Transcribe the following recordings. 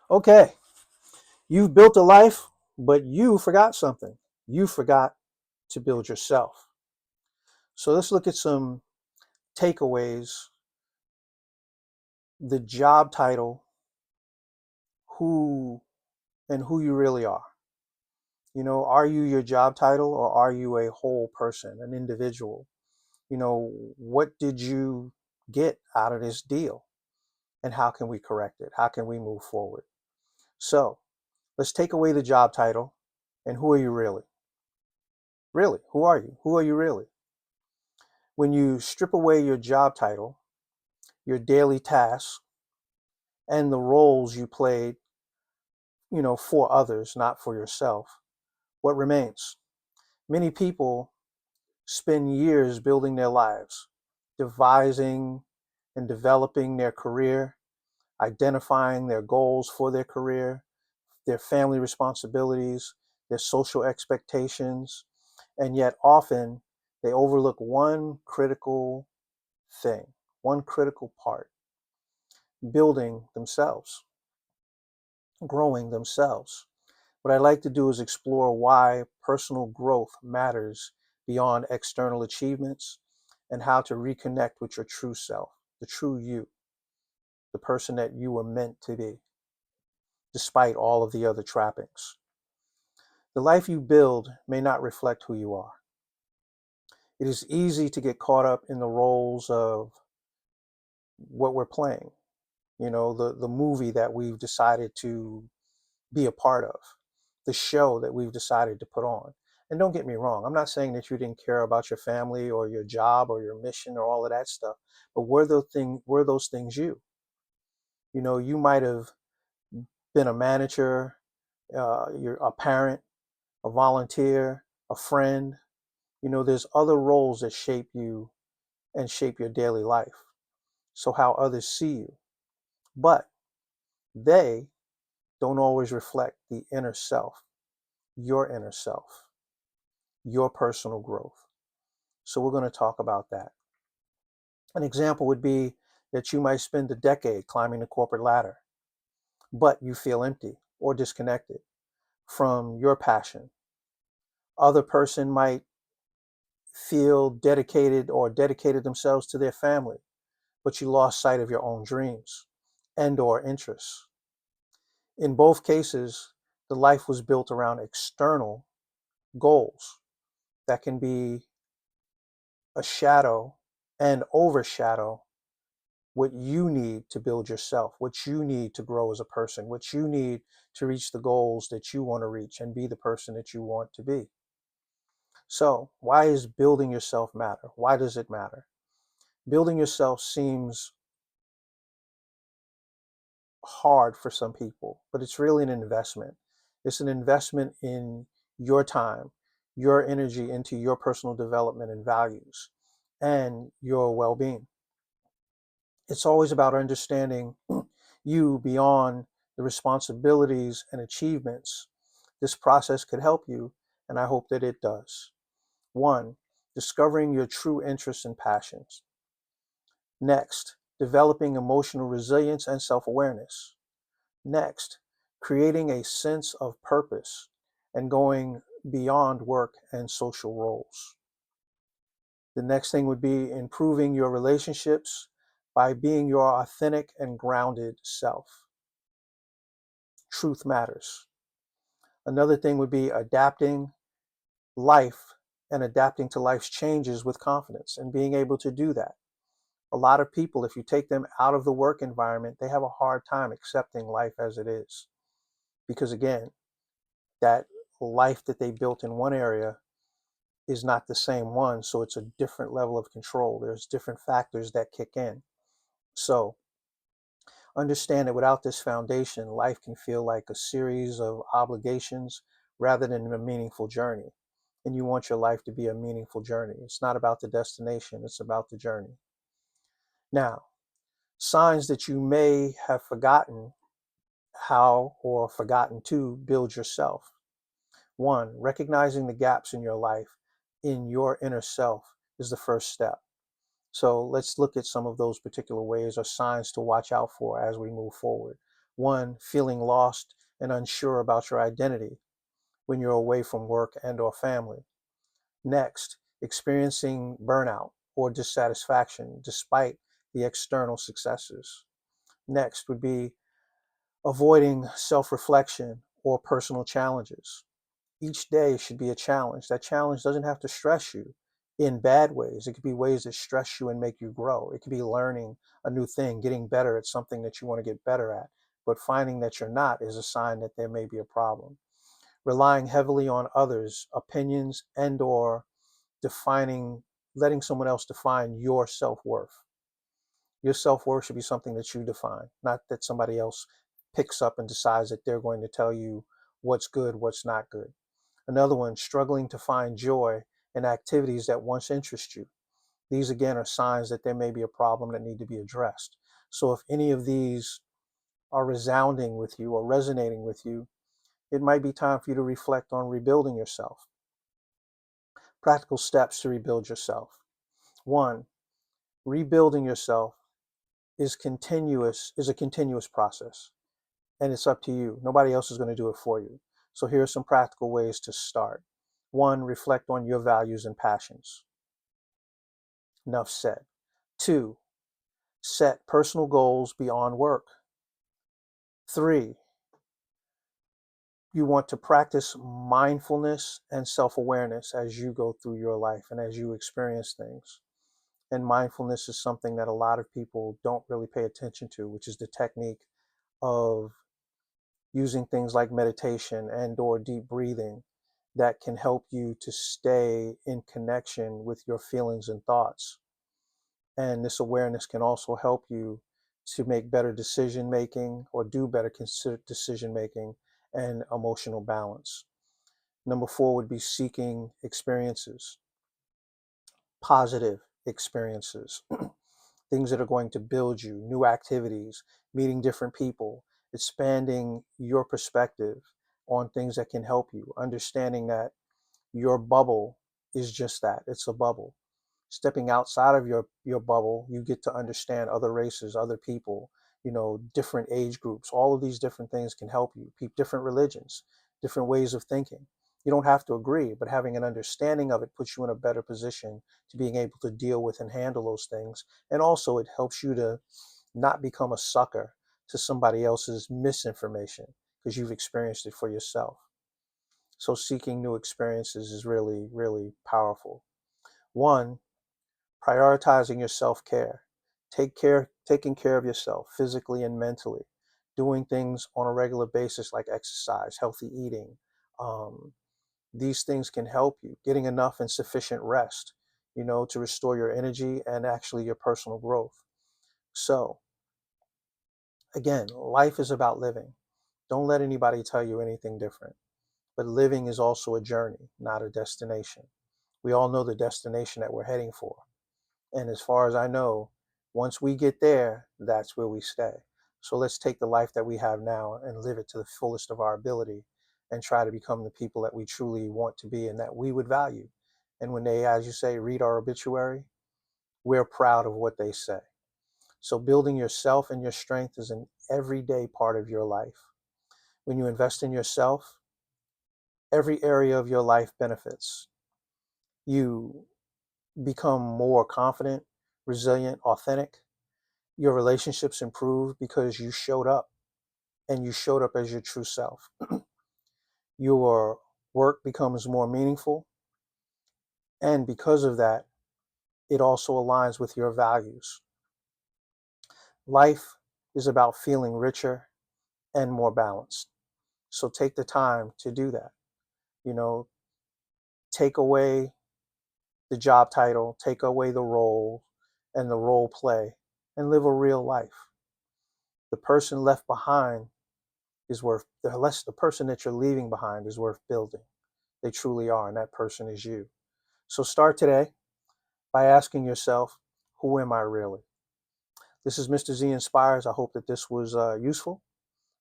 Okay, you've built a life, but you forgot something. You forgot to build yourself. So let's look at some takeaways: the job title, who who you really are. Are you your job title, or are you a whole person, an individual? What did you get out of this deal? And how can we correct it? How can we move forward? So let's take away the job title. And who are you really? Really, who are you? Who are you really? When you strip away your job title, your daily tasks, and the roles you played, for others, not for yourself, what remains? Many people spend years building their lives, devising and developing their career, identifying their goals for their career, their family responsibilities, their social expectations, and yet often they overlook one critical thing, one critical part: building themselves, growing themselves. What I like to do is explore why personal growth matters beyond external achievements, and how to reconnect with your true self, the true you, the person that you were meant to be, despite all of the other trappings. The life you build may not reflect who you are. It is easy to get caught up in the roles of what we're playing, the movie that we've decided to be a part of, the show that we've decided to put on. And don't get me wrong, I'm not saying that you didn't care about your family or your job or your mission or all of that stuff, but were those things you? You might have been a manager, you're a parent, a volunteer, a friend. There's other roles that shape you and shape your daily life. So how others see you. But they don't always reflect the inner self, your personal growth. So we're going to talk about that. An example would be that you might spend a decade climbing the corporate ladder, but you feel empty or disconnected from your passion. Other person might feel dedicated or dedicated themselves to their family, but you lost sight of your own dreams and or interests. In both cases, the life was built around external goals that can be a shadow and overshadow what you need to build yourself, what you need to grow as a person, what you need to reach the goals that you want to reach and be the person that you want to be. So, why is building yourself matter? Why does it matter? Building yourself seems hard for some people, but it's really an investment. It's an investment in your time, your energy into your personal development and values, and your well being. It's always about understanding you beyond the responsibilities and achievements. This process could help you, and I hope that it does. One, discovering your true interests and passions. Next, developing emotional resilience and self awareness. Next, creating a sense of purpose and going beyond work and social roles. The next thing would be improving your relationships by being your authentic and grounded self. Truth matters. Another thing would be adapting life and adapting to life's changes with confidence and being able to do that. A lot of people, if you take them out of the work environment, they have a hard time accepting life as it is. Because again, that life that they built in one area is not the same one. So it's a different level of control. There's different factors that kick in. So understand that without this foundation, life can feel like a series of obligations rather than a meaningful journey. And you want your life to be a meaningful journey. It's not about the destination, it's about the journey. Now, signs that you may have forgotten how or forgotten to build yourself. One, recognizing the gaps in your life, in your inner self, is the first step. So let's look at some of those particular ways or signs to watch out for as we move forward. One, feeling lost and unsure about your identity when you're away from work and or family. Next, experiencing burnout or dissatisfaction despite the external successes. Next would be avoiding self-reflection or personal challenges. Each day should be a challenge. That challenge doesn't have to stress you in bad ways. It could be ways that stress you and make you grow. It could be learning a new thing, getting better at something that you want to get better at. But finding that you're not is a sign that there may be a problem. Relying heavily on others' opinions and or defining, letting someone else define your self-worth. Your self-worth should be something that you define, not that somebody else picks up and decides that they're going to tell you what's good, what's not good. Another one, struggling to find joy in activities that once interest you. These again are signs that there may be a problem that need to be addressed. So if any of these are resounding with you or resonating with you, it might be time for you to reflect on rebuilding yourself. Practical steps to rebuild yourself. One, rebuilding yourself is a continuous process, and it's up to you. Nobody else is going to do it for you. So here are some practical ways to start. One, reflect on your values and passions. Enough said. Two, set personal goals beyond work. Three, you want to practice mindfulness and self-awareness as you go through your life and as you experience things. And mindfulness is something that a lot of people don't really pay attention to, which is the technique of using things like meditation and or deep breathing that can help you to stay in connection with your feelings and thoughts. And this awareness can also help you to make better decision making or do better decision making and emotional balance. Number four would be seeking experiences, positive experiences, things that are going to build you, new activities, meeting different people, expanding your perspective on things that can help you, understanding that your bubble is just that, it's a bubble. Stepping outside of your bubble, you get to understand other races, other people, different age groups. All of these different things can help you. Different religions, different ways of thinking. You don't have to agree, but having an understanding of it puts you in a better position to being able to deal with and handle those things. And also it helps you to not become a sucker to somebody else's misinformation because you've experienced it for yourself. So seeking new experiences is really, really powerful. One, prioritizing your self-care. Taking care of yourself physically and mentally, doing things on a regular basis like exercise, healthy eating. Um, these things can help you. Getting enough and sufficient rest, to restore your energy and actually your personal growth. So again, life is about living. Don't let anybody tell you anything different. But living is also a journey, not a destination. We all know the destination that we're heading for. And as far as I know, once we get there, that's where we stay. So let's take the life that we have now and live it to the fullest of our ability and try to become the people that we truly want to be and that we would value. And when they, as you say, read our obituary, we're proud of what they say. So building yourself and your strength is an everyday part of your life. When you invest in yourself, every area of your life benefits. You become more confident, resilient, authentic. Your relationships improve because you showed up and you showed up as your true self. Your work becomes more meaningful. And because of that, it also aligns with your values. Life is about feeling richer and more balanced. So take the time to do that. You know, take away the job title, take away the role and the role play, and live a real life. The person left behind is worth the person that you're leaving behind is worth building. They truly are, and that person is you. So start today by asking yourself, who am I really? This is Mr. Z Inspires. I hope that this was useful,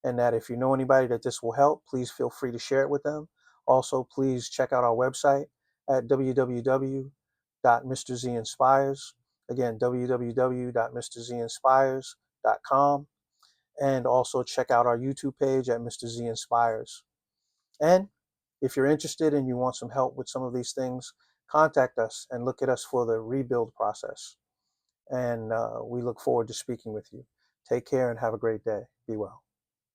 and that if you know anybody that this will help, please feel free to share it with them. Also, please check out our website at www.mrzinspires. Again, www.mrzinspires.com. and also check out our YouTube page at Mr. Z Inspires. And if you're interested and you want some help with some of these things, contact us and look at us for the rebuild process. And we look forward to speaking with you. Take care and have a great day. Be well.